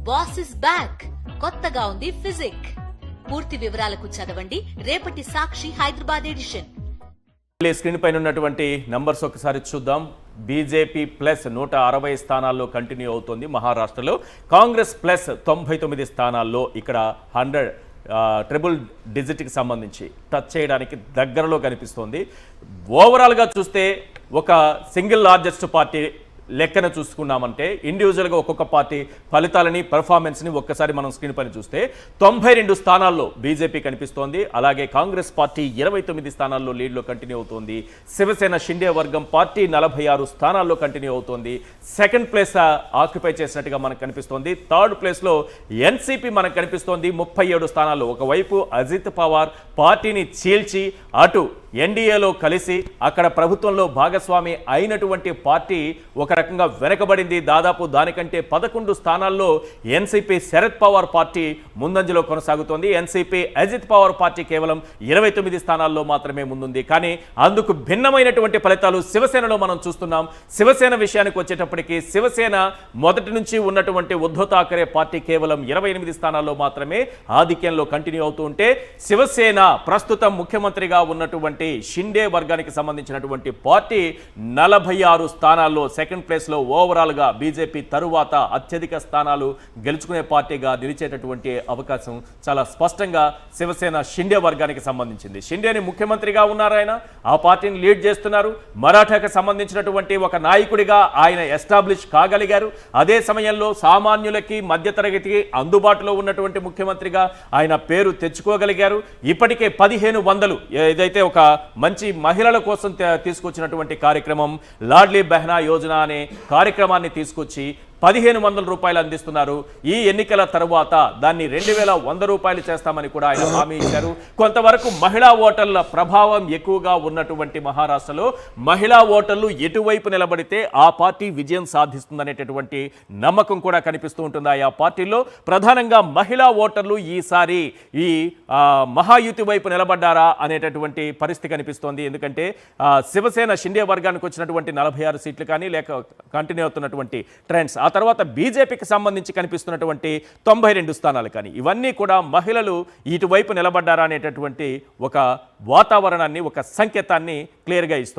Boss is back కొత్తగా ఉంది physique. పూర్తి వివరాలకు చదవండి రేపటి సాక్షి హైదరాబాద్ ఎడిషన్. స్క్రీన్ పైన ఉన్నటువంటి నంబర్స్ ఒకసారి చూద్దాం. బీజేపీ ప్లస్ 160 స్థానాల్లో కంటిన్యూ అవుతోంది మహారాష్ట్రలో. కాంగ్రెస్ ప్లస్ 99 స్థానాల్లో ఇక్కడ 100 ట్రిపుల్ డిజిట్కి సంబంధించి టచ్ చేయడానికి దగ్గరలో కనిపిస్తోంది. ఓవరాల్గా చూస్తే ఒక సింగిల్ లార్జెస్ట్ పార్టీ లెక్కన చూసుకున్నామంటే ఇండివిజువల్గా ఒక్కొక్క పార్టీ ఫలితాలని పెర్ఫార్మెన్స్ని ఒక్కసారి మనం స్క్రీన్ పైన చూస్తే 92 స్థానాల్లో బీజేపీ కనిపిస్తోంది. అలాగే కాంగ్రెస్ పార్టీ 29 స్థానాల్లో లీడ్లో కంటిన్యూ అవుతోంది. శివసేన షిండే వర్గం పార్టీ 46 స్థానాల్లో కంటిన్యూ అవుతోంది. సెకండ్ ప్లేస్ ఆక్యుపై చేసినట్టుగా మనకు కనిపిస్తోంది. థర్డ్ ప్లేస్లో ఎన్సీపీ మనకు కనిపిస్తోంది 37 స్థానాల్లో. ఒకవైపు అజిత్ పవార్ పార్టీని చీల్చి అటు ఎన్డీఏలో కలిసి అక్కడ ప్రభుత్వంలో భాగస్వామి అయినటువంటి పార్టీ ఒక రకంగా వెనకబడింది. దాదాపు దానికంటే 11 స్థానాల్లో ఎన్సీపీ శరద్ పవార్ పార్టీ ముందంజలో కొనసాగుతోంది. ఎన్సీపీ అజిత్ పవార్ పార్టీ కేవలం 29 స్థానాల్లో మాత్రమే ముందుంది. కానీ అందుకు భిన్నమైనటువంటి ఫలితాలు శివసేనలో మనం చూస్తున్నాం. శివసేన విషయానికి వచ్చేటప్పటికి శివసేన మొదటి నుంచి ఉన్నటువంటి ఉద్ధవ్ ఠాకరే పార్టీ కేవలం 28 స్థానాల్లో మాత్రమే ఆధిక్యంలో కంటిన్యూ అవుతూ ఉంటే శివసేన ప్రస్తుతం ముఖ్యమంత్రిగా ఉన్నటువంటి షిండే వర్గానికి సంబంధించినటువంటి పార్టీ 46 స్థానాల్లో సెకండ్ ప్లేస్లో ఓవరాల్గా బీజేపీ తరువాత అత్యధిక స్థానాలు గెలుచుకునే పార్టీగా నిలిచేటటువంటి అవకాశం చాలా స్పష్టంగా శివసేన షిండే వర్గానికి సంబంధించింది. షిండేని ముఖ్యమంత్రిగా ఉన్నారాయన, ఆ పార్టీని లీడ్ చేస్తున్నారు. మరాఠాకు సంబంధించినటువంటి ఒక నాయకుడిగా ఆయన ఎస్టాబ్లిష్ కాగలిగారు. అదే సమయంలో సామాన్యులకి మధ్యతరగతికి అందుబాటులో ఉన్నటువంటి ముఖ్యమంత్రిగా ఆయన పేరు తెచ్చుకోగలిగారు. ఇప్పటికే 1500 ఏదైతే ఒక మంచి మహిళల కోసం తీసుకొచ్చినటువంటి కార్యక్రమం లాడ్లీ బెహనా యోజన అనే కార్యక్రమాన్ని తీసుకొచ్చి 1500 రూపాయలు అందిస్తున్నారు. ఈ ఎన్నికల తరువాత దాన్ని 2100 రూపాయలు చేస్తామని కూడా ఆయన హామీ ఇచ్చారు. కొంతవరకు మహిళా ఓటర్ల ప్రభావం ఎక్కువగా ఉన్నటువంటి మహారాష్ట్రలో మహిళా ఓటర్లు ఎటువైపు నిలబడితే ఆ పార్టీ విజయం సాధిస్తుందనేటటువంటి నమ్మకం కూడా కనిపిస్తూ ఉంటుంది ఆయా పార్టీల్లో. ప్రధానంగా మహిళా ఓటర్లు ఈసారి ఈ మహాయుతి వైపు నిలబడ్డారా అనేటటువంటి పరిస్థితి కనిపిస్తోంది. ఎందుకంటే శివసేన షిండే వర్గానికి వచ్చినటువంటి 46 సీట్లు కానీ లేక కంటిన్యూ అవుతున్నటువంటి ట్రెండ్స్, ఆ తర్వాత బీజేపీకి సంబంధించి కనిపిస్తున్నటువంటి 92 స్థానాలు కానీ ఇవన్నీ కూడా మహిళలు ఇటువైపు నిలబడ్డారా అనేటటువంటి ఒక వాతావరణాన్ని, ఒక సంకేతాన్ని క్లియర్గా ఇస్తుంది.